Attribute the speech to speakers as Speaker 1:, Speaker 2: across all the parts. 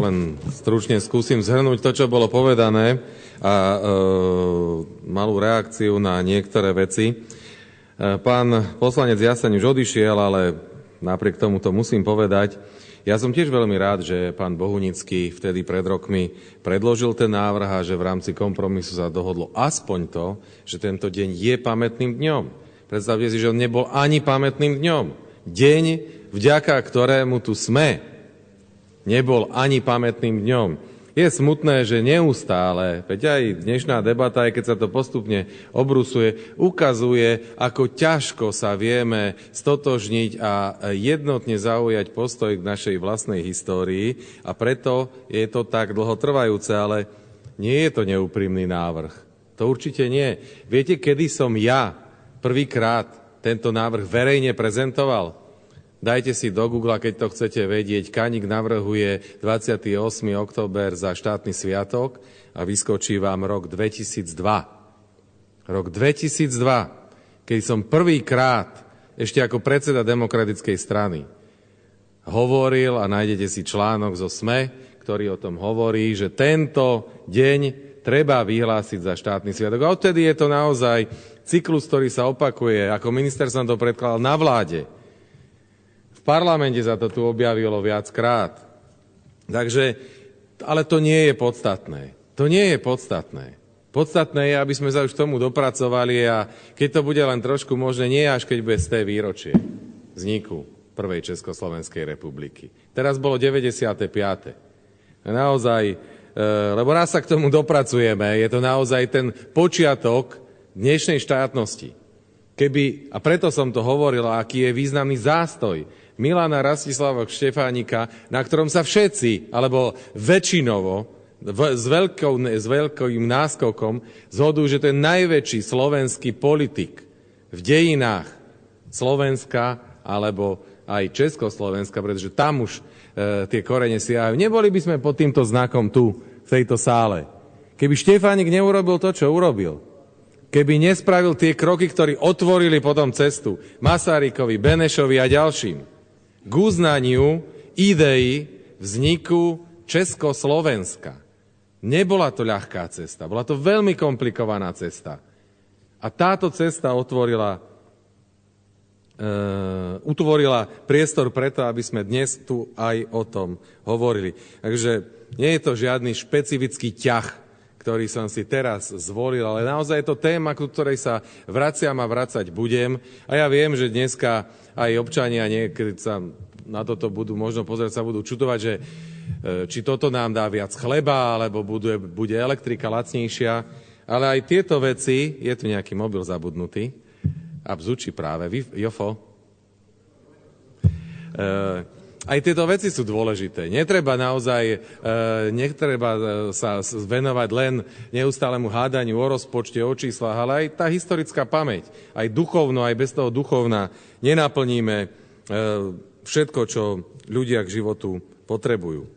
Speaker 1: Len stručne skúsim zhrnúť to, čo bolo povedané a malú reakciu na niektoré veci. Pán poslanec Jasaň už odišiel, ale napriek tomu to musím povedať. Ja som tiež veľmi rád, že pán Bohunický vtedy pred rokmi predložil ten návrh a že v rámci kompromisu sa dohodlo aspoň to, že tento deň je pamätným dňom. Predstavte si, že on nebol ani pamätným dňom. Deň, vďaka ktorému tu sme, nebol ani pamätným dňom. Je smutné, že neustále, veď aj dnešná debata, aj keď sa to postupne obrusuje, ukazuje, ako ťažko sa vieme stotožniť a jednotne zaujať postoj k našej vlastnej histórii a preto je to tak dlho trvajúce, ale nie je to neúprimný návrh. To určite nie. Viete, kedy som ja prvýkrát tento návrh verejne prezentoval? Dajte si do Google, keď to chcete vedieť. Kaník navrhuje 28. október za štátny sviatok a vyskočí vám rok 2002. Rok 2002, keď som prvýkrát, ešte ako predseda Demokratickej strany, hovoril, a nájdete si článok zo SME, ktorý o tom hovorí, že tento deň treba vyhlásiť za štátny sviatok. A odtedy je to naozaj cyklus, ktorý sa opakuje. Ako minister som to predkladal na vláde. V parlamente sa to tu objavilo viackrát. Takže, ale to nie je podstatné. To nie je podstatné. Podstatné je, aby sme sa už k tomu dopracovali a keď to bude len trošku možné, nie až keď bude 100. výročie vzniku prvej Československej republiky. Teraz bolo 95. Naozaj, lebo raz sa k tomu dopracujeme, je to naozaj ten počiatok dnešnej štátnosti. A preto som to hovoril, aký je významný zástoj Milana Rastislava Štefánika, na ktorom sa všetci, alebo väčšinovo, s veľkým náskokom zhodujú, že to je najväčší slovenský politik v dejinách Slovenska, alebo aj Československa, pretože tam už tie korene siahajú. Neboli by sme pod týmto znakom tu, v tejto sále. Keby Štefánik neurobil to, čo urobil, keby nespravil tie kroky, ktorí otvorili potom cestu Masarykovi, Benešovi a ďalším k uznaniu idei vzniku Československa. Nebola to ľahká cesta, bola to veľmi komplikovaná cesta. A táto cesta utvorila priestor preto, aby sme dnes tu aj o tom hovorili. Takže nie je to žiadny špecifický ťah, ktorý som si teraz zvolil, ale naozaj je to téma, ku ktorej sa vraciam a vracať budem. A ja viem, že dneska aj občania niekedy sa na toto budú možno pozrieť, sa budú čudovať, že či toto nám dá viac chleba, alebo bude elektrika lacnejšia. Ale aj tieto veci, je tu nejaký mobil zabudnutý a bzučí práve. Jofo? Aj tieto veci sú dôležité. Netreba sa venovať len neustálemu hádaniu o rozpočte, o číslach, ale aj tá historická pamäť, aj duchovno, aj bez toho duchovna nenaplníme všetko, čo ľudia k životu potrebujú.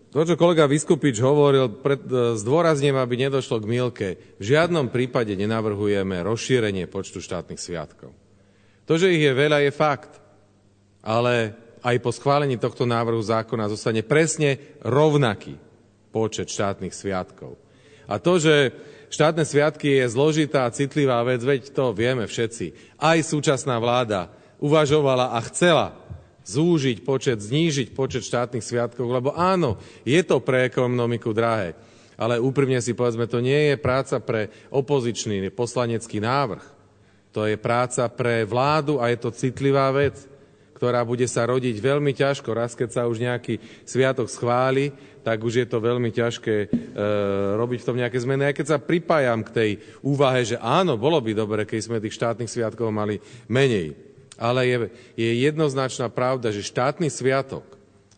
Speaker 1: To, čo kolega Viskupič hovoril, zdôrazním, aby nedošlo k mýlke. V žiadnom prípade nenavrhujeme rozšírenie počtu štátnych sviatkov. To, že ich je veľa, je fakt. Ale aj po schválení tohto návrhu zákona zostane presne rovnaký počet štátnych sviatkov. A to, že štátne sviatky je zložitá a citlivá vec, veď to vieme všetci. Aj súčasná vláda uvažovala a chcela znížiť počet štátnych sviatkov, lebo áno, je to pre ekonomiku drahé. Ale úprimne si povedzme, to nie je práca pre opozičný poslanecký návrh. To je práca pre vládu a je to citlivá vec, ktorá bude sa rodiť veľmi ťažko. Raz, keď sa už nejaký sviatok schváli, tak už je to veľmi ťažké robiť v tom nejaké zmeny. Aj keď sa pripájam k tej úvahe, že áno, bolo by dobre, keď sme tých štátnych sviatkov mali menej. Ale je jednoznačná pravda, že štátny sviatok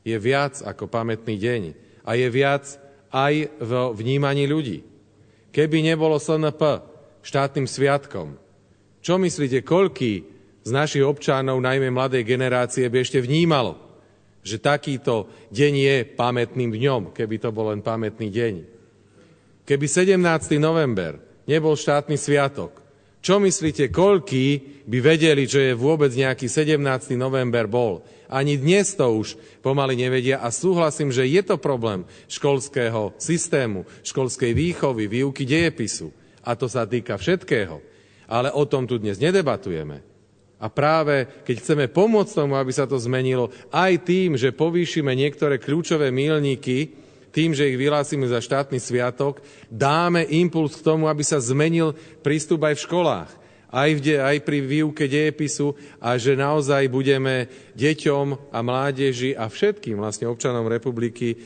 Speaker 1: je viac ako pamätný deň a je viac aj v vnímaní ľudí. Keby nebolo SNP štátnym sviatkom, čo myslíte, koľký z našich občanov, najmä mladej generácie, by ešte vnímalo, že takýto deň je pamätným dňom, keby to bol len pamätný deň? Keby 17. november nebol štátny sviatok, Čo myslíte, koľkí by vedeli, čo je vôbec nejaký 17. november bol? Ani dnes to už pomaly nevedia a súhlasím, že je to problém školského systému, školskej výchovy, výuky dejepisu. A to sa týka všetkého. Ale o tom tu dnes nedebatujeme. A práve keď chceme pomôcť tomu, aby sa to zmenilo, aj tým, že povýšime niektoré kľúčové míľniky, tým, že ich vyhlásime za štátny sviatok, dáme impuls k tomu, aby sa zmenil prístup aj v školách, aj pri výuke dejepisu a že naozaj budeme deťom a mládeži a všetkým vlastne občanom republiky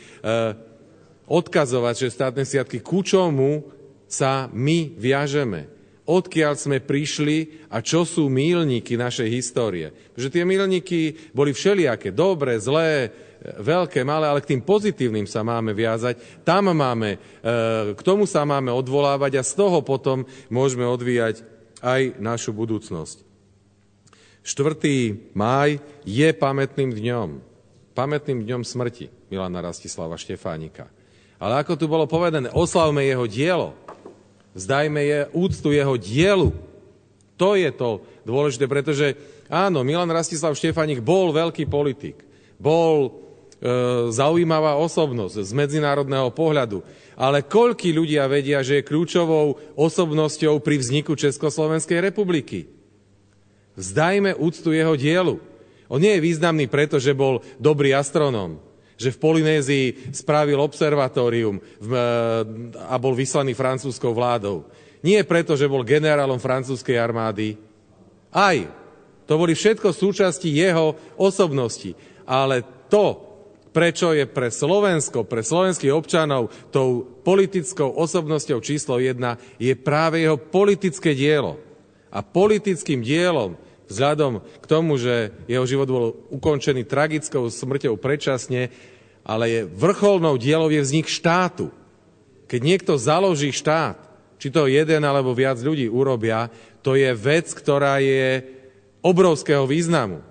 Speaker 1: odkazovať, že štátne sviatky ku čomu sa my viažeme. Odkiaľ sme prišli a čo sú míľniky našej histórie. Že tie míľniky boli všelijaké, dobré, zlé, veľké, malé, ale k tým pozitívnym sa máme viazať. K tomu sa máme odvolávať a z toho potom môžeme odvíjať aj našu budúcnosť. 4. máj je pamätným dňom smrti Milana Rastislava Štefánika. Ale ako tu bolo povedané, oslavme jeho dielo, vzdajme úctu jeho dielu. To je to dôležité, pretože áno, Milan Rastislav Štefánik bol veľký politik, bol zaujímavá osobnosť z medzinárodného pohľadu. Ale koľkí ľudia vedia, že je kľúčovou osobnosťou pri vzniku Československej republiky? Vzdajme úctu jeho dielu. On nie je významný preto, že bol dobrý astronóm, že v Polynézii spravil observatórium a bol vyslaný francúzskou vládou. Nie preto, že bol generálom francúzskej armády. Aj. To boli všetko súčasti jeho osobnosti. Ale to, prečo je pre Slovensko, pre slovenských občanov tou politickou osobnosťou číslo 1, je práve jeho politické dielo. A politickým dielom, vzhľadom k tomu, že jeho život bol ukončený tragickou smrťou predčasne, ale je vrcholnou dielou je vznik štátu. Keď niekto založí štát, či to jeden alebo viac ľudí urobia, to je vec, ktorá je obrovského významu.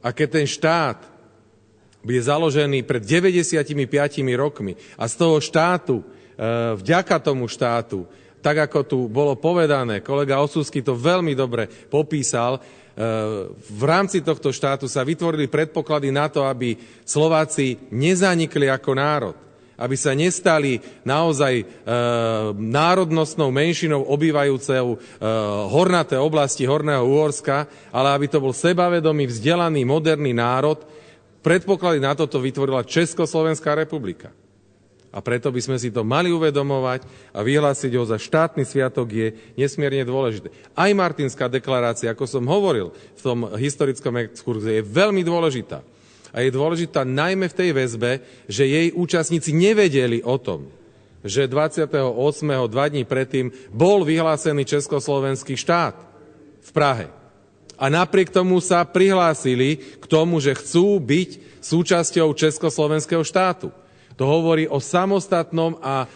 Speaker 1: A keď ten štát bude založený pred 95 rokmi a z toho štátu, vďaka tomu štátu, tak ako tu bolo povedané, kolega Osusky to veľmi dobre popísal, v rámci tohto štátu sa vytvorili predpoklady na to, aby Slováci nezanikli ako národ, aby sa nestali naozaj národnostnou menšinou obývajúcou hornaté oblasti Horného Uhorska, ale aby to bol sebavedomý, vzdelaný, moderný národ. Predpoklady na toto vytvorila Československá republika. A preto by sme si to mali uvedomovať a vyhlásiť ho za štátny sviatok je nesmierne dôležité. Aj Martinská deklarácia, ako som hovoril v tom historickom exkurze, je veľmi dôležitá. A je dôležitá najmä v tej väzbe, že jej účastníci nevedeli o tom, že 28. 2 dní predtým bol vyhlásený Československý štát v Prahe. A napriek tomu sa prihlásili k tomu, že chcú byť súčasťou Československého štátu. To hovorí o samostatnom a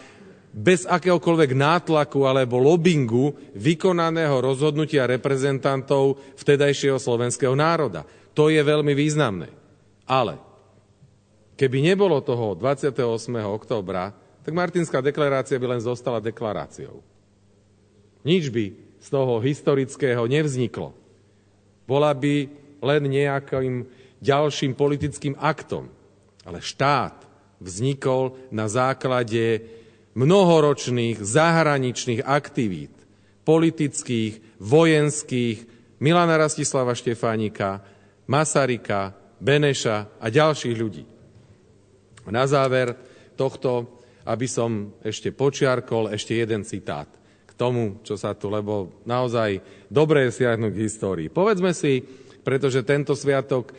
Speaker 1: bez akéhokoľvek nátlaku alebo lobbingu vykonaného rozhodnutia reprezentantov vtedajšieho slovenského národa. To je veľmi významné. Ale keby nebolo toho 28. októbra, tak Martinská deklarácia by len zostala deklaráciou. Nič by z toho historického nevzniklo. Bola by len nejakým ďalším politickým aktom. Ale štát vznikol na základe mnohoročných zahraničných aktivít, politických, vojenských, Milana Rastislava Štefánika, Masaryka, Beneša a ďalších ľudí. Na záver tohto, aby som ešte počiarkol, ešte jeden citát k tomu, čo sa tu, lebo naozaj dobre je siahnuť k histórii. Povedzme si, pretože tento sviatok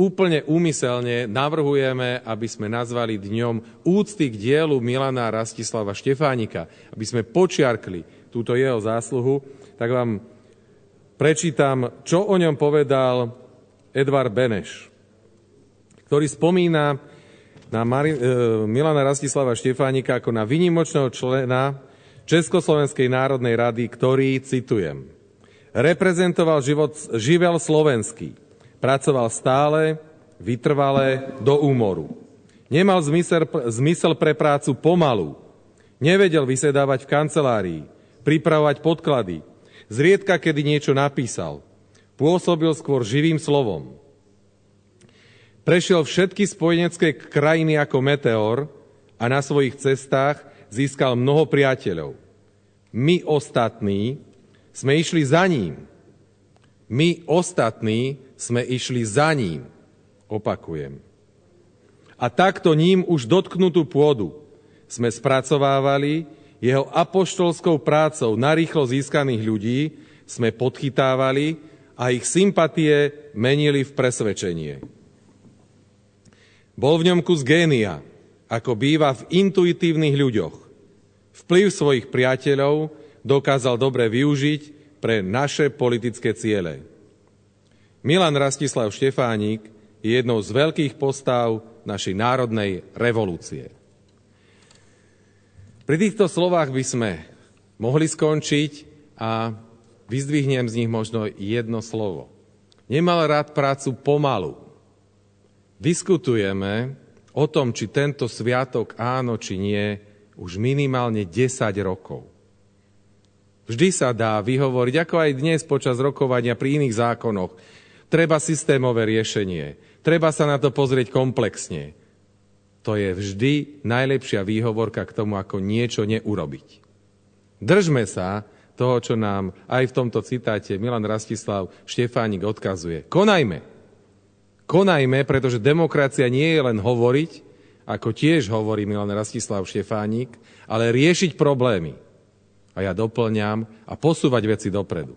Speaker 1: úplne úmyselne navrhujeme, aby sme nazvali dňom úcty k dielu Milana Rastislava Štefánika, aby sme počiarkli túto jeho zásluhu, tak vám prečítam, čo o ňom povedal Edvard Beneš, ktorý spomína na Milana Rastislava Štefánika ako na výnimočného člena Československej národnej rady, ktorý, citujem, reprezentoval živel slovenský, pracoval stále, vytrvale, do úmoru. Nemal zmysel pre prácu pomalu, nevedel vysedávať v kancelárii, pripravovať podklady, Zriedka, kedy niečo napísal. Pôsobil skôr živým slovom. Prešiel všetky spojenecké krajiny ako meteor a na svojich cestách získal mnoho priateľov. My ostatní sme išli za ním. My ostatní sme išli za ním. Opakujem. A takto ním už dotknutú pôdu sme spracovávali, jeho apoštolskou prácou narýchlo získaných ľudí sme podchytávali a ich sympatie menili v presvedčenie. Bol v ňom kus génia, ako býva v intuitívnych ľuďoch. Vplyv svojich priateľov dokázal dobre využiť pre naše politické ciele. Milan Rastislav Štefánik je jednou z veľkých postav našej národnej revolúcie. Pri týchto slovách by sme mohli skončiť a vyzdvihnem z nich možno jedno slovo. Nemal rád prácu pomalu. Diskutujeme o tom, či tento sviatok áno, či nie, už minimálne 10 rokov. Vždy sa dá vyhovoriť, ako aj dnes počas rokovania pri iných zákonoch. Treba systémové riešenie. Treba sa na to pozrieť komplexne. To je vždy najlepšia výhovorka k tomu, ako niečo neurobiť. Držme sa toho, čo nám aj v tomto citáte Milan Rastislav Štefánik odkazuje. Konajme. Konajme, pretože demokracia nie je len hovoriť, ako tiež hovorí Milan Rastislav Štefánik, ale riešiť problémy. A ja doplňam a posúvať veci dopredu.